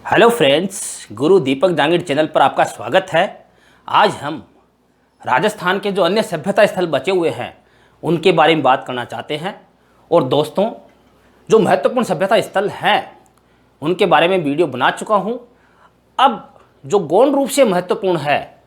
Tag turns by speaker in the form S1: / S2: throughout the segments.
S1: Hello friends, गुरु दीपक Jahangir channel पर आपका स्वागत है। आज हम राजस्थान के जो अन्य सभ्यता स्थल बचे हुए हैं उनके बारे में बात करना चाहते हैं। और दोस्तों, जो महत्वपूर्ण सभ्यता स्थल हैं उनके बारे में वीडियो बना चुका हूं। अब जो गौण रूप से महत्वपूर्ण है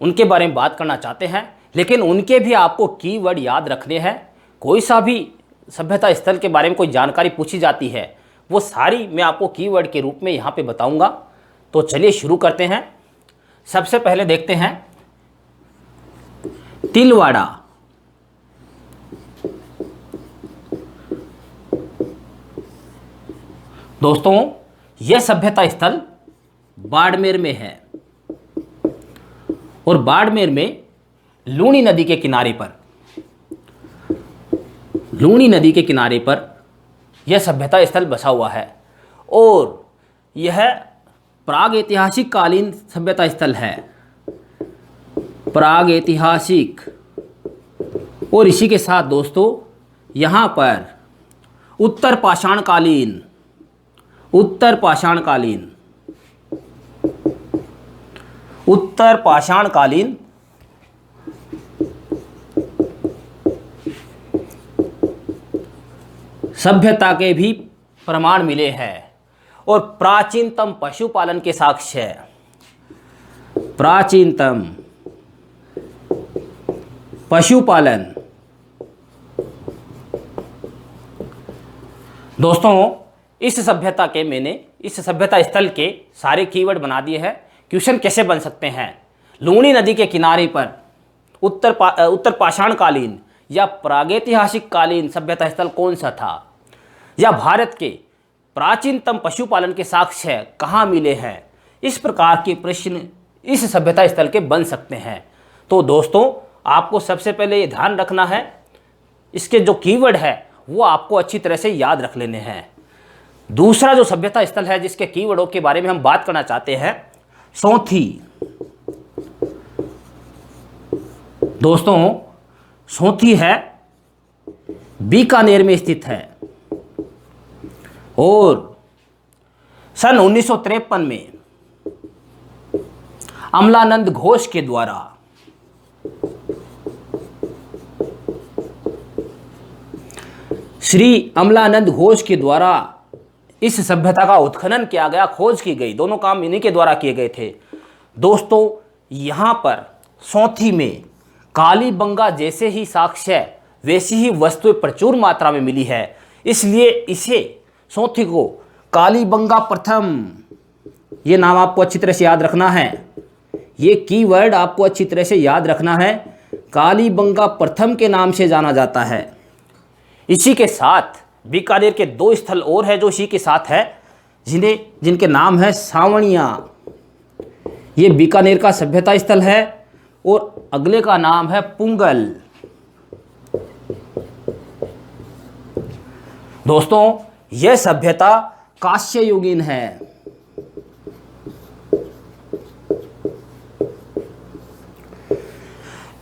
S1: उनके बारे में बात करना चाहते हैं, लेकिन उनके भी आपको कीवर्ड याद रखने हैं। कोई सा भी सभ्यता स्थल के बारे में कोई जानकारी पूछी जाती है वो सारी मैं आपको कीवर्ड के रूप में यहाँ पे बताऊंगा। तो चलिए शुरू करते हैं। सबसे पहले देखते हैं तिलवाड़ा। दोस्तों, यह सभ्यता स्थल बाड़मेर में है और बाड़मेर में लूणी नदी के किनारे पर यह सभ्यता स्थल बसा हुआ है और यह प्राग ऐतिहासिक कालीन सभ्यता स्थल है। प्राग ऐतिहासिक। और इसी के साथ दोस्तों, यहाँ पर उत्तर पाषाण कालीन सभ्यता के भी प्रमाण मिले हैं और प्राचीनतम पशुपालन के साक्ष्य है। प्राचीनतम पशुपालन। दोस्तों, इस सभ्यता स्थल के सारे कीवर्ड बना दिए हैं। क्वेश्चन कैसे बन सकते हैं? लूणी नदी के किनारे पर उत्तर पाषाण कालीन या प्रागैतिहासिक कालीन सभ्यता स्थल कौन सा था? या भारत के प्राचीनतम पशुपालन के साक्ष्य कहाँ मिले हैं? इस प्रकार के प्रश्न इस सभ्यता स्थल के बन सकते हैं। तो दोस्तों, आपको सबसे पहले ये ध्यान रखना है, इसके जो कीवर्ड है वो आपको अच्छी तरह से याद रख लेने हैं। दूसरा जो सभ्यता स्थल है जिसके कीवर्डों के बारे में हम बात करना चाहते हैं, सौंथी। दोस्तों, सौंथी है बीकानेर में स्थित है और सन 1953 में अमलानंद घोष के द्वारा इस सभ्यता का उत्खनन किया गया, खोज की गई। दोनों काम इन्हीं के द्वारा किए गए थे। दोस्तों, यहाँ पर सौंथी में कालीबंगा जैसे ही साक्ष्य, वैसी ही वस्तुएं प्रचुर मात्रा में मिली है। इसलिए इसे सौंथी को कालीबंगा प्रथम, ये नाम आपको अच्छी तरह से याद रखना है। ये कीवर्ड आपको अच्छी तरह से याद रखना है। कालीबंगा प्रथम के नाम से जाना जाता है। इसी के साथ बीकानेर के दो स्थल और है जो इसी के साथ है, जिनके नाम है सावणिया। ये बीकानेर का सभ्यता स्थल है और अगले का नाम है पुंगल। दोस्तों, यह सभ्यता कांस्य युगीन है।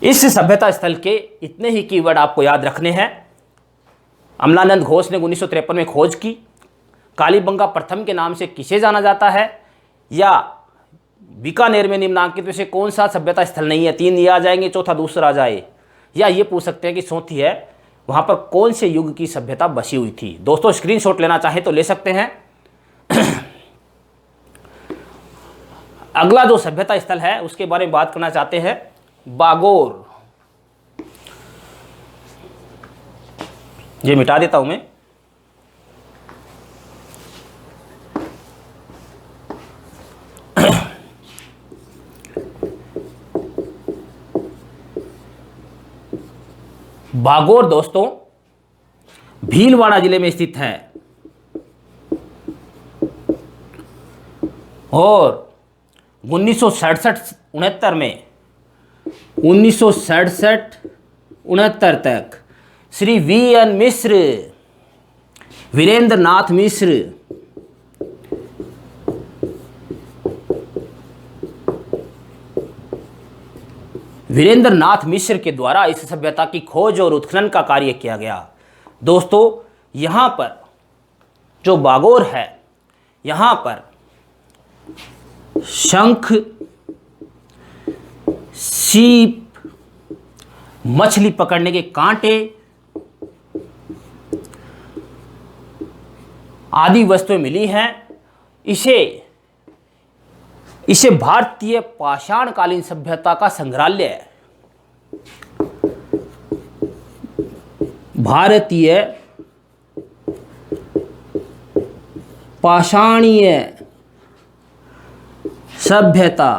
S1: इस सभ्यता स्थल के इतने ही कीवर्ड आपको याद रखने हैं। अमलानंद घोष ने 1953 में खोज की। कालीबंगा प्रथम के नाम से किसे जाना जाता है? या बीकानेर में निम्नांकित में से कौन सा सभ्यता स्थल नहीं है? 3 ये आ जाएंगे, चौथा दूसरा आ जाए। या ये पूछ सकते हैं कि सौंथी है, वहाँ पर कौन से युग की सभ्यता बसी हुई थी? दोस्तों, स्क्रीनशॉट लेना चाहें तो ले सकते हैं। अगला जो सभ्यता स्थल है उसके बारे में बात करना चाहते हैं, बागोर। ये मिटा देता हूं मैं। बागोर दोस्तों भीलवाड़ा जिले में स्थित है और 1967-69 तक श्री वीरेंद्र नाथ मिश्र के द्वारा इस सभ्यता की खोज और उत्खनन का कार्य किया गया। दोस्तों, यहाँ पर जो बागोर है, यहाँ पर शंख, सीप, मछली पकड़ने के कांटे आदि वस्तुएं मिली हैं। इसे भारतीय पाषाणकालीन सभ्यता का संग्रहालय है। भारतीय पाषाणीय सभ्यता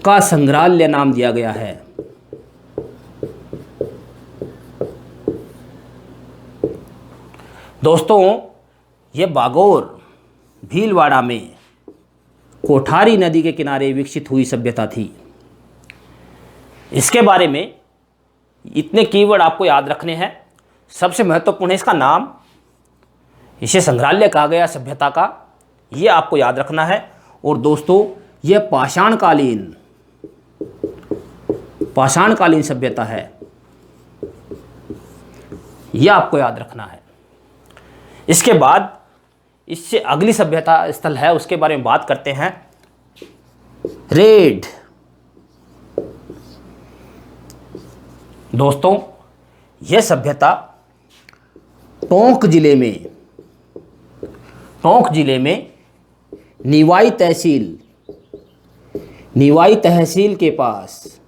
S1: का संग्रहालय नाम दिया गया है। दोस्तों, ये बागोर भीलवाड़ा में कोठारी नदी के किनारे विकसित हुई सभ्यता थी। इसके बारे में इतने कीवर्ड आपको याद रखने हैं। सबसे महत्वपूर्ण है इसका नाम, इसे संग्रहालय कहा गया सभ्यता का, ये आपको याद रखना है। और दोस्तों, यह पाषाणकालीन सभ्यता है, यह आपको याद रखना है। इसके बाद इससे अगली सभ्यता स्थल है, उसके बारे में बात करते हैं। रेड। दोस्तों, यह सभ्यता टोंक जिले में निवाई तहसील के पास,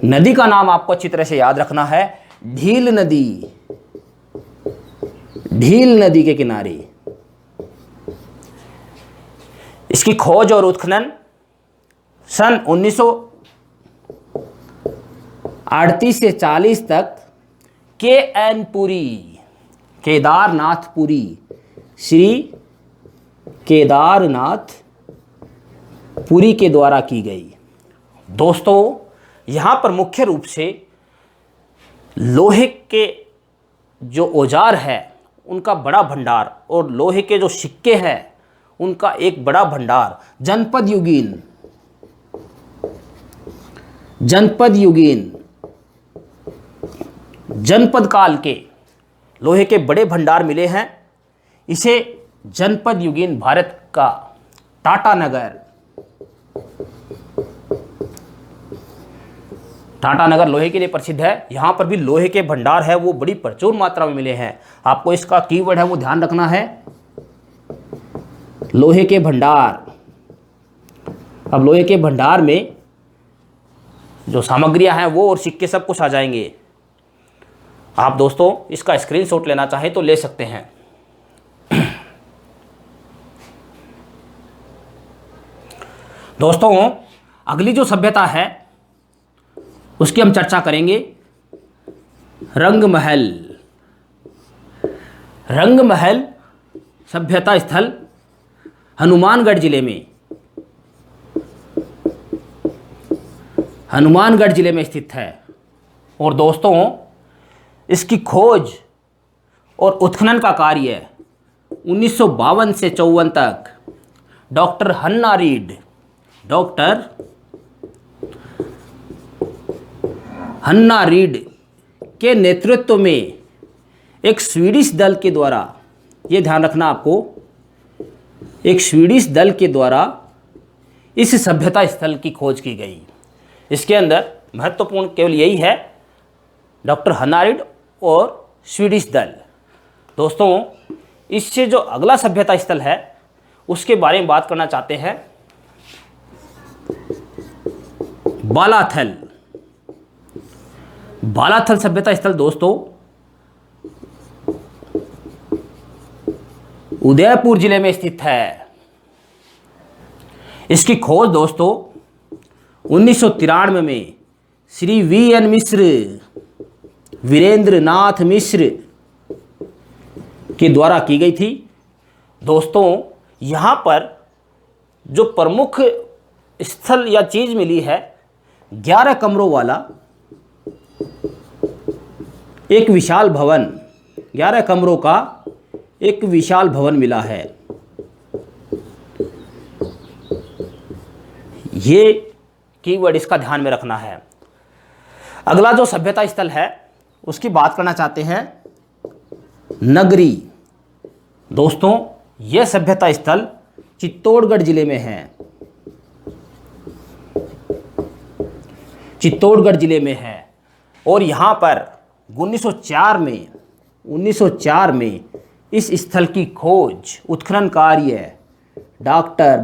S1: नदी का नाम आपको अच्छी तरह से याद रखना है, ढील नदी के किनारे। इसकी खोज और उत्खनन सन 1938 से 40 तक श्री केदारनाथपुरी के द्वारा की गई। दोस्तों, यहाँ पर मुख्य रूप से लोहे के जो औजार है उनका बड़ा भंडार और लोहे के जो सिक्के हैं उनका एक बड़ा भंडार, जनपद काल के लोहे के बड़े भंडार मिले हैं। इसे जनपद युगीन भारत का टाटानगर लोहे के लिए प्रसिद्ध है। यहाँ पर भी लोहे के भंडार है वो बड़ी प्रचुर मात्रा में मिले हैं। आपको इसका कीवर्ड है वो ध्यान रखना है, लोहे के भंडार। अब लोहे के भंडार में जो सामग्रियां हैं वो और सिक्के सब कुछ आ जाएंगे। आप दोस्तों इसका स्क्रीनशॉट लेना चाहें तो ले सकते हैं। दोस्तों, अगली जो सभ्यता है उसकी हम चर्चा करेंगे, रंगमहल सभ्यता स्थल हनुमानगढ़ जिले में स्थित है। और दोस्तों, इसकी खोज और उत्खनन का कार्य 1952 से 54 तक डॉक्टर हन्ना रीड के नेतृत्व में एक स्वीडिश दल के द्वारा, ये ध्यान रखना आपको, एक स्वीडिश दल के द्वारा इस सभ्यता स्थल की खोज की गई। इसके अंदर महत्वपूर्ण केवल यही है, डॉक्टर हन्ना रीड और स्वीडिश दल। दोस्तों, इससे जो अगला सभ्यता स्थल है उसके बारे में बात करना चाहते हैं, बालाथल सभ्यता स्थल। दोस्तों, उदयपुर जिले में स्थित है। इसकी खोज दोस्तों 1993 में श्री वीरेंद्र नाथ मिश्र के द्वारा की गई थी। दोस्तों, यहाँ पर जो प्रमुख स्थल या चीज़ मिली है, 11 कमरों वाला एक विशाल भवन, 11 कमरों का एक विशाल भवन मिला है। ये कीवर्ड इसका ध्यान में रखना है। अगला जो सभ्यता स्थल है उसकी बात करना चाहते हैं, दोस्तों यह सभ्यता स्थल चित्तौड़गढ़ जिले में है, चित्तौड़गढ़ जिले में है। और यहाँ पर 1904 में इस स्थल की खोज उत्खनन कार्य डॉक्टर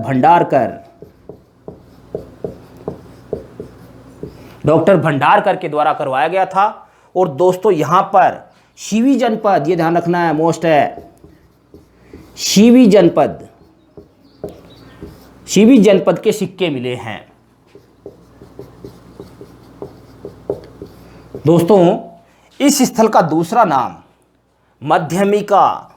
S1: भंडारकर के द्वारा करवाया गया था। और दोस्तों यहाँ पर शिवी जनपद, ये ध्यान रखना है, मोस्ट है, शिवी जनपद के सिक्के मिले हैं। दोस्तों इस स्थल का दूसरा नाम मध्यमिका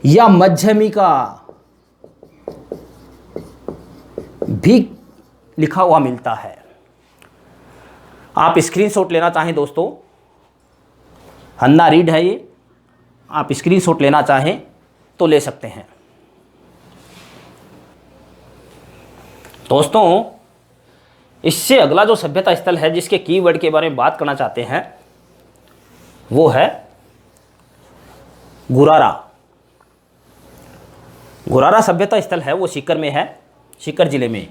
S1: या मध्यमिका भी लिखा हुआ मिलता है। आप स्क्रीनशॉट लेना चाहें दोस्तों, हन्ना रीड है ये, आप स्क्रीनशॉट लेना चाहें तो ले सकते हैं। दोस्तों इससे अगला जो सभ्यता स्थल है जिसके कीवर्ड के बारे में बात करना चाहते हैं वो है गुरारा। गुरारा सभ्यता स्थल है वो सीकर में है, सीकर जिले में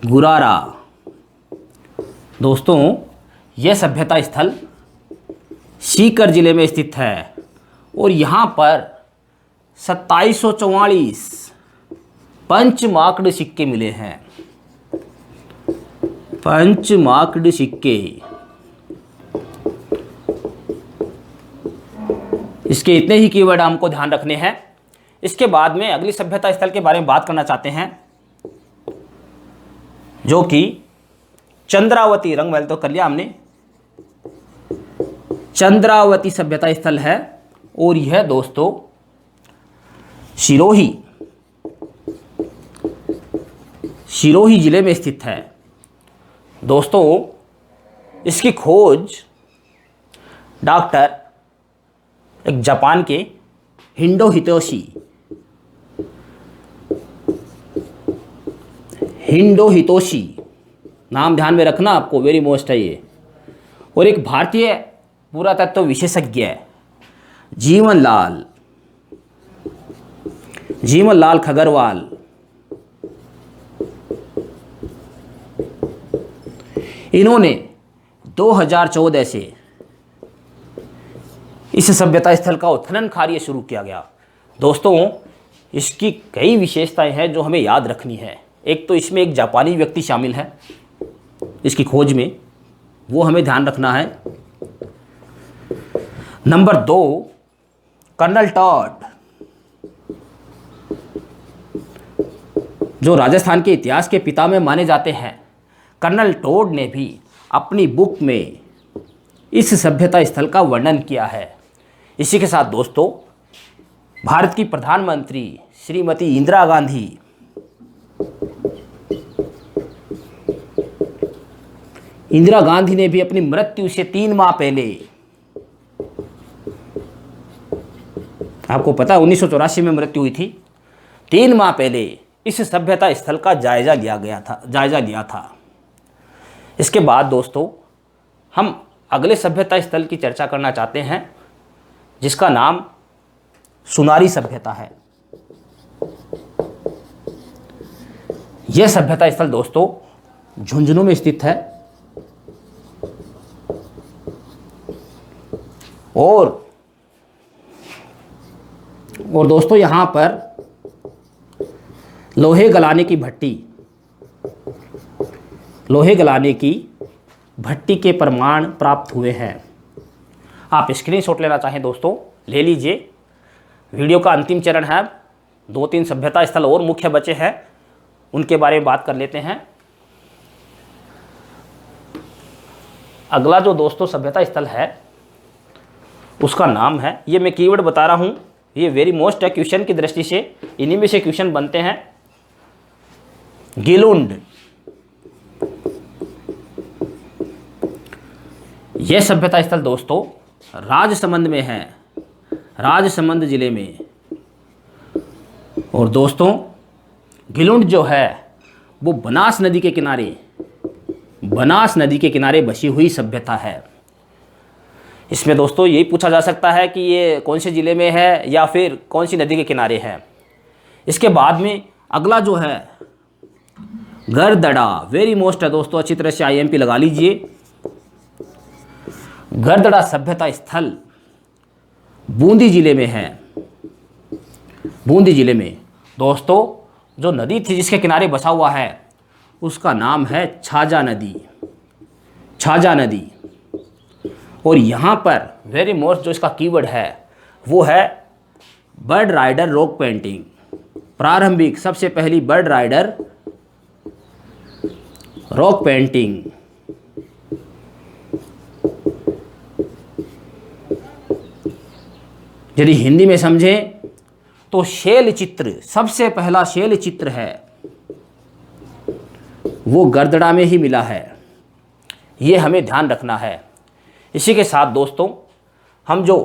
S1: गुरारा। दोस्तों यह सभ्यता स्थल सीकर जिले में स्थित है और यहाँ पर 2744 पंचमाकड़ सिक्के मिले हैं, पंचमाकड़ सिक्के। इसके इतने ही कीवर्ड हमको ध्यान रखने हैं। इसके बाद में अगली सभ्यता स्थल के बारे में बात करना चाहते हैं जो कि चंद्रावती, रंग महल तो कर लिया हमने, चंद्रावती सभ्यता स्थल है और यह दोस्तों सिरोही जिले में स्थित है। दोस्तों इसकी खोज डॉक्टर एक जापान के हिंडो हितोशी, नाम ध्यान में रखना आपको, वेरी मोस्ट है ये, और एक भारतीय पुरातत्व विशेषज्ञ जीवनलाल खगरवाल, इन्होंने 2014 से इस सभ्यता स्थल का उत्खनन कार्य शुरू किया गया। दोस्तों इसकी कई विशेषताएं हैं जो हमें याद रखनी है। एक तो इसमें एक जापानी व्यक्ति शामिल है इसकी खोज में, वो हमें ध्यान रखना है। नंबर 2, कर्नल टॉड, जो राजस्थान के इतिहास के पिता में माने जाते हैं। कर्नल टॉड ने भी अपनी बुक में इस सभ्यता स्थल का वर्णन किया है। इसी के साथ दोस्तों भारत की प्रधानमंत्री श्रीमती इंदिरा गांधी ने भी अपनी मृत्यु से 3 माह पहले, आपको पता 1984 में मृत्यु हुई थी, 3 माह पहले इस सभ्यता स्थल का जायजा लिया था। इसके बाद दोस्तों हम अगले सभ्यता स्थल की चर्चा करना चाहते हैं जिसका नाम सुनारी सभ्यता है। यह सभ्यता स्थल दोस्तों झुंझुनू में स्थित है और दोस्तों यहाँ पर लोहे गलाने की भट्टी के प्रमाण प्राप्त हुए हैं। आप स्क्रीनशॉट लेना चाहें दोस्तों ले लीजिए। वीडियो का अंतिम चरण है, 2-3 सभ्यता स्थल और मुख्य बचे हैं, उनके बारे में बात कर लेते हैं। अगला जो दोस्तों सभ्यता स्थल है उसका नाम है, ये मैं कीवर्ड बता रहा हूँ, ये वेरी मोस्ट है क्वेश्चन की दृष्टि से, इन्हीं में से क्वेश्चन बनते हैं। गिलुंड, यह सभ्यता स्थल दोस्तों राजसमंद में है, राजसमंद जिले में। और दोस्तों गिलुंड जो है वो बनास नदी के किनारे बसी हुई सभ्यता है। इसमें दोस्तों यही पूछा जा सकता है कि ये कौन से ज़िले में है या फिर कौन सी नदी के किनारे है। इसके बाद में अगला जो है गरदड़ा, वेरी मोस्ट है दोस्तों, अच्छी तरह से IMP लगा लीजिए। गरदड़ा सभ्यता स्थल बूंदी जिले में है। बूंदी जिले में दोस्तों जो नदी थी जिसके किनारे बसा हुआ है उसका नाम है छाजा नदी, छाजा नदी। और यहाँ पर वेरी मोस्ट जो इसका कीवर्ड है वो है बर्ड राइडर रॉक पेंटिंग। प्रारंभिक सबसे पहली बर्ड राइडर रॉक पेंटिंग। यदि हिंदी में समझें तो शैल चित्र, सबसे पहला शैल चित्र है वो गरदड़ा में ही मिला है, ये हमें ध्यान रखना है। इसी के साथ दोस्तों हम जो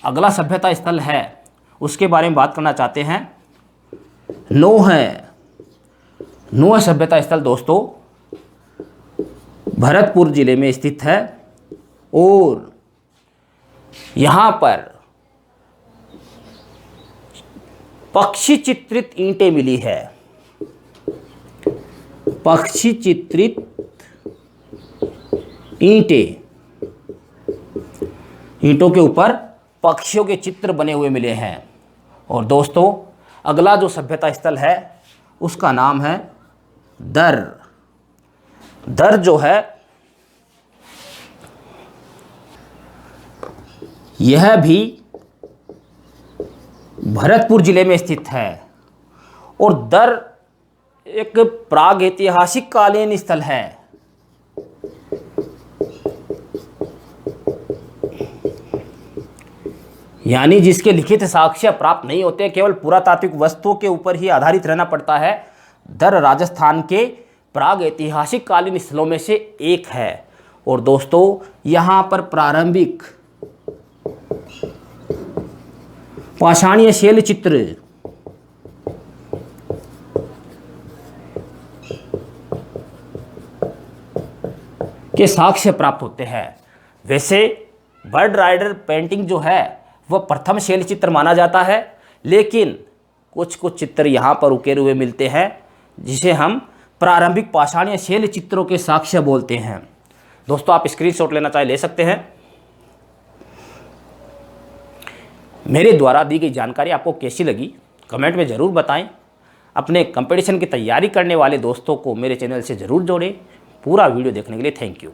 S1: अगला सभ्यता स्थल है उसके बारे में बात करना चाहते हैं। नोह है, नोह सभ्यता स्थल दोस्तों भरतपुर जिले में स्थित है और यहाँ पर पक्षी चित्रित ईंटें मिली है। पक्षी चित्रित ईंटें, ईंटों के ऊपर पक्षियों के चित्र बने हुए मिले हैं। और दोस्तों अगला जो सभ्यता स्थल है उसका नाम है दर। दर जो है यह भी भरतपुर जिले में स्थित है और दर एक प्राग ऐतिहासिक कालीन स्थल है। यानी जिसके लिखित साक्ष्य प्राप्त नहीं होते, केवल पुरातात्विक वस्तुओं के ऊपर ही आधारित रहना पड़ता है। दर राजस्थान के प्राग ऐतिहासिक कालीन स्थलों में से एक है। और दोस्तों यहाँ पर प्रारंभिक पाषाणीय शैल चित्र के साक्ष्य प्राप्त होते हैं। वैसे बर्ड राइडर पेंटिंग जो है वह प्रथम शैल चित्र माना जाता है, लेकिन कुछ कुछ चित्र यहाँ पर उकेरे हुए मिलते हैं जिसे हम प्रारंभिक पाषाणीय शैल चित्रों के साक्ष्य बोलते हैं। दोस्तों आप स्क्रीनशॉट लेना चाहे ले सकते हैं। मेरे द्वारा दी गई जानकारी आपको कैसी लगी कमेंट में ज़रूर बताएं। अपने कंपटीशन की तैयारी करने वाले दोस्तों को मेरे चैनल से ज़रूर जोड़ें। पूरा वीडियो देखने के लिए थैंक यू।